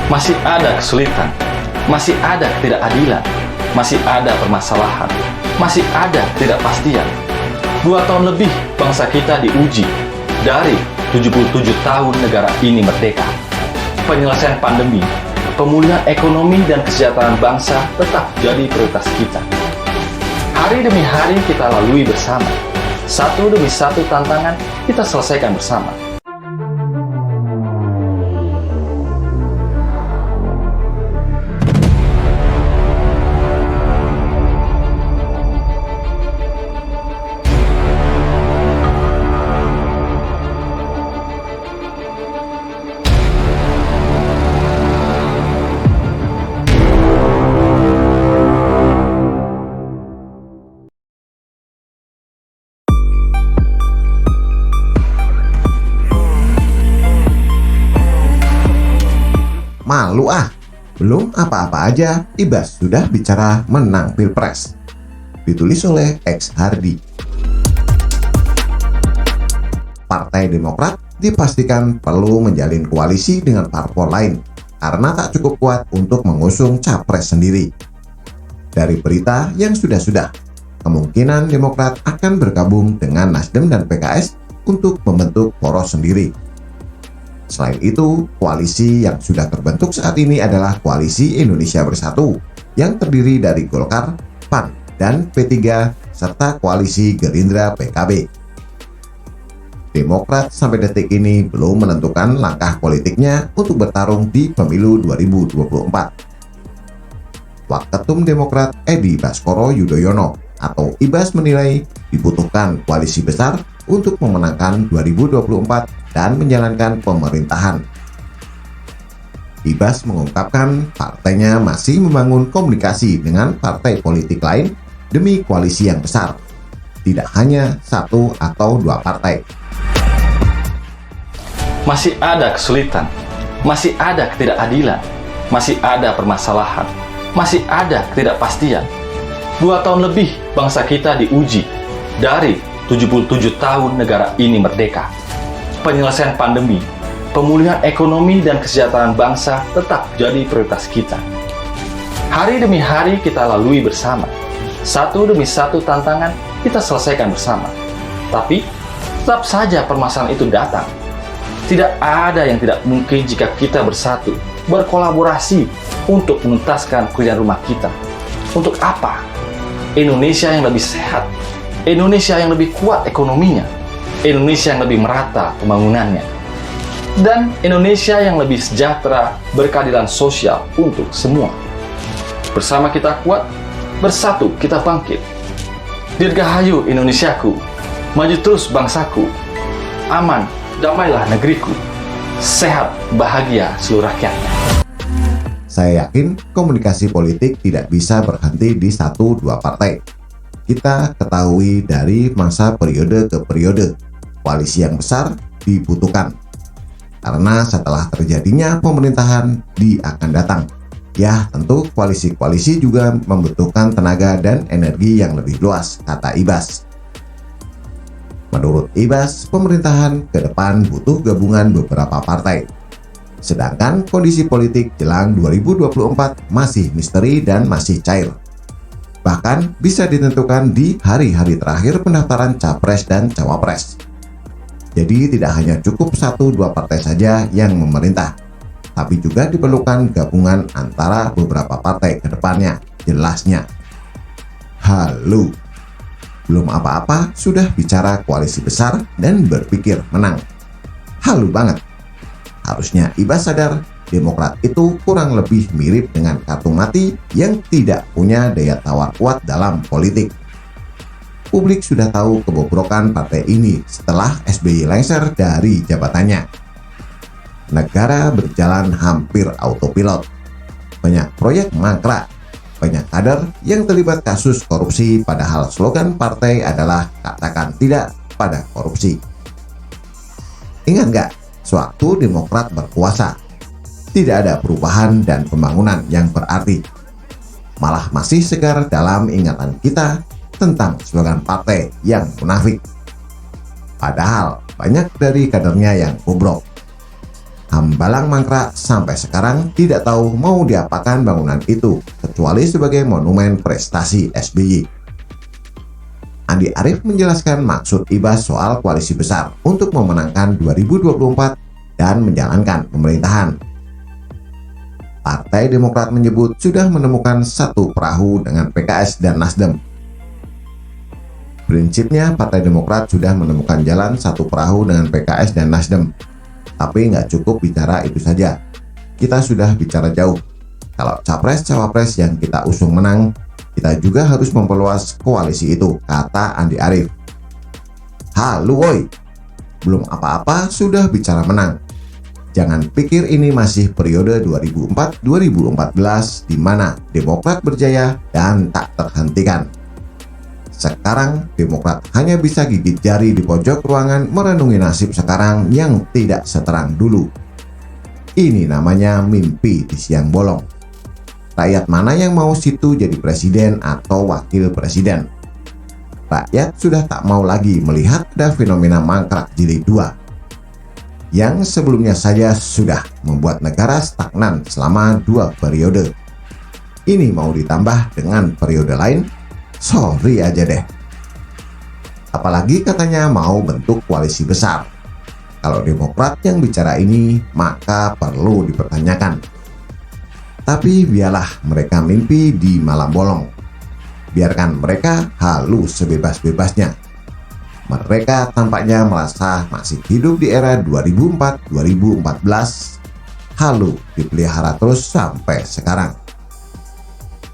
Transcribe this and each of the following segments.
Masih ada kesulitan, masih ada ketidakadilan, masih ada permasalahan, masih ada ketidakpastian. 2 tahun lebih bangsa kita diuji. Dari 77 tahun negara ini merdeka, penyelesaian pandemi, pemulihan ekonomi dan kesejahteraan bangsa tetap jadi prioritas kita. Hari demi hari kita lalui bersama. Satu demi satu tantangan kita selesaikan bersama. Malu ah, belum apa-apa aja Ibas sudah bicara menang Pilpres. Ditulis oleh X Hardy. Partai Demokrat dipastikan perlu menjalin koalisi dengan parpol lain karena tak cukup kuat untuk mengusung capres sendiri. Dari berita yang sudah-sudah, kemungkinan Demokrat akan bergabung dengan Nasdem dan PKS untuk membentuk poros sendiri. Selain itu, koalisi yang sudah terbentuk saat ini adalah Koalisi Indonesia Bersatu yang terdiri dari Golkar, PAN, dan P3 serta Koalisi Gerindra PKB. Demokrat sampai detik ini belum menentukan langkah politiknya untuk bertarung di pemilu 2024. Waketum Demokrat Edi Baskoro Yudhoyono atau Ibas menilai dibutuhkan koalisi besar untuk memenangkan 2024 dan menjalankan pemerintahan. Ibas mengungkapkan partainya masih membangun komunikasi dengan partai politik lain demi koalisi yang besar, tidak hanya 1 atau 2 partai. Masih ada kesulitan, masih ada ketidakadilan, masih ada permasalahan, masih ada ketidakpastian. 2 tahun lebih bangsa kita diuji. Dari 77 tahun negara ini merdeka, penyelesaian pandemi, pemulihan ekonomi dan kesejahteraan bangsa tetap jadi prioritas kita. Hari demi hari kita lalui bersama. Satu demi satu tantangan kita selesaikan bersama. Tapi tetap saja permasalahan itu datang. Tidak ada yang tidak mungkin jika kita bersatu, berkolaborasi untuk menuntaskan pekerjaan rumah kita. Untuk apa? Indonesia yang lebih sehat, Indonesia yang lebih kuat ekonominya, Indonesia yang lebih merata pembangunannya, dan Indonesia yang lebih sejahtera, berkeadilan sosial untuk semua. Bersama kita kuat, bersatu kita bangkit. Dirgahayu Indonesiaku, maju terus bangsaku, aman, damailah negeriku, sehat, bahagia seluruh rakyatnya. Saya yakin komunikasi politik tidak bisa berhenti di 1-2 partai. Kita ketahui dari masa periode ke periode, koalisi yang besar dibutuhkan. Karena setelah terjadinya pemerintahan akan datang. Ya, tentu koalisi-koalisi juga membutuhkan tenaga dan energi yang lebih luas, kata Ibas. Menurut Ibas, pemerintahan ke depan butuh gabungan beberapa partai. Sedangkan kondisi politik jelang 2024 masih misteri dan masih cair. Bahkan bisa ditentukan di hari-hari terakhir pendaftaran capres dan cawapres. Jadi tidak hanya cukup 1-2 partai saja yang memerintah, tapi juga diperlukan gabungan antara beberapa partai ke depannya, jelasnya. Halu, belum apa-apa sudah bicara koalisi besar dan berpikir menang. Halu banget. Harusnya Ibas sadar Demokrat itu kurang lebih mirip dengan kartu mati yang tidak punya daya tawar kuat dalam politik. Publik sudah tahu kebobrokan partai ini setelah SBY lengser dari jabatannya. Negara berjalan hampir autopilot. Banyak proyek mangkrak, banyak kader yang terlibat kasus korupsi padahal slogan partai adalah katakan tidak pada korupsi. Ingat nggak, sewaktu Demokrat berkuasa, tidak ada perubahan dan pembangunan yang berarti. Malah masih segar dalam ingatan kita tentang slogan partai yang munafik. Padahal banyak dari kadernya yang bobrok. Hambalang mangkrak sampai sekarang tidak tahu mau diapakan bangunan itu, kecuali sebagai monumen prestasi SBY. Andi Arief menjelaskan maksud Ibas soal koalisi besar untuk memenangkan 2024 dan menjalankan pemerintahan. Partai Demokrat menyebut sudah menemukan satu perahu dengan PKS dan Nasdem. Prinsipnya Partai Demokrat sudah menemukan jalan satu perahu dengan PKS dan Nasdem. Tapi nggak cukup bicara itu saja. Kita sudah bicara jauh. Kalau capres-cawapres yang kita usung menang, kita juga harus memperluas koalisi itu, kata Andi Arief. Halo woi, belum apa-apa sudah bicara menang. Jangan pikir ini masih periode 2004-2014 di mana Demokrat berjaya dan tak terhentikan. Sekarang Demokrat hanya bisa gigit jari di pojok ruangan merenungi nasib sekarang yang tidak seterang dulu. Ini namanya mimpi di siang bolong. Rakyat mana yang mau situ jadi presiden atau wakil presiden? Rakyat sudah tak mau lagi melihat ada fenomena mangkrak jilid 2 yang sebelumnya saja sudah membuat negara stagnan selama 2 periode. Ini mau ditambah dengan periode lain? Sorry aja deh. Apalagi katanya mau bentuk koalisi besar. Kalau Demokrat yang bicara ini, maka perlu dipertanyakan. Tapi biarlah mereka mimpi di malam bolong. Biarkan mereka halu sebebas-bebasnya. Mereka tampaknya merasa masih hidup di era 2004-2014. Halu dipelihara terus sampai sekarang.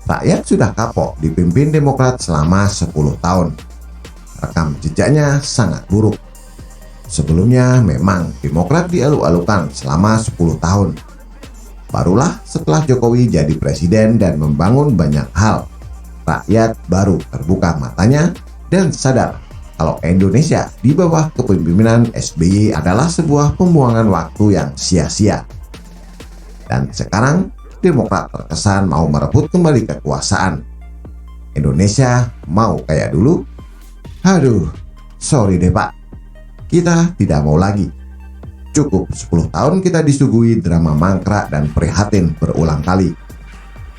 Rakyat sudah kapok dipimpin Demokrat selama 10 tahun. Rekam jejaknya sangat buruk. Sebelumnya memang Demokrat dialu-alukan selama 10 tahun. Barulah setelah Jokowi jadi presiden dan membangun banyak hal, rakyat baru terbuka matanya dan sadar kalau Indonesia di bawah kepemimpinan SBY adalah sebuah pembuangan waktu yang sia-sia. Dan sekarang Demokrat terkesan mau merebut kembali kekuasaan. Indonesia mau kayak dulu? Aduh, sorry deh Pak. Kita tidak mau lagi. Cukup 10 tahun kita disuguhi drama mangkrak dan prihatin berulang kali.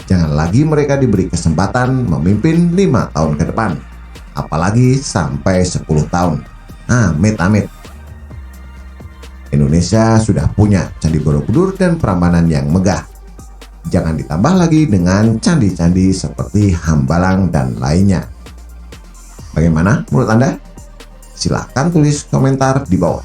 Jangan lagi mereka diberi kesempatan memimpin 5 tahun ke depan. Apalagi sampai 10 tahun. Amit-amit. Indonesia sudah punya Candi Borobudur dan Prambanan yang megah. Jangan ditambah lagi dengan candi-candi seperti Hambalang dan lainnya. Bagaimana menurut Anda? Silahkan tulis komentar di bawah.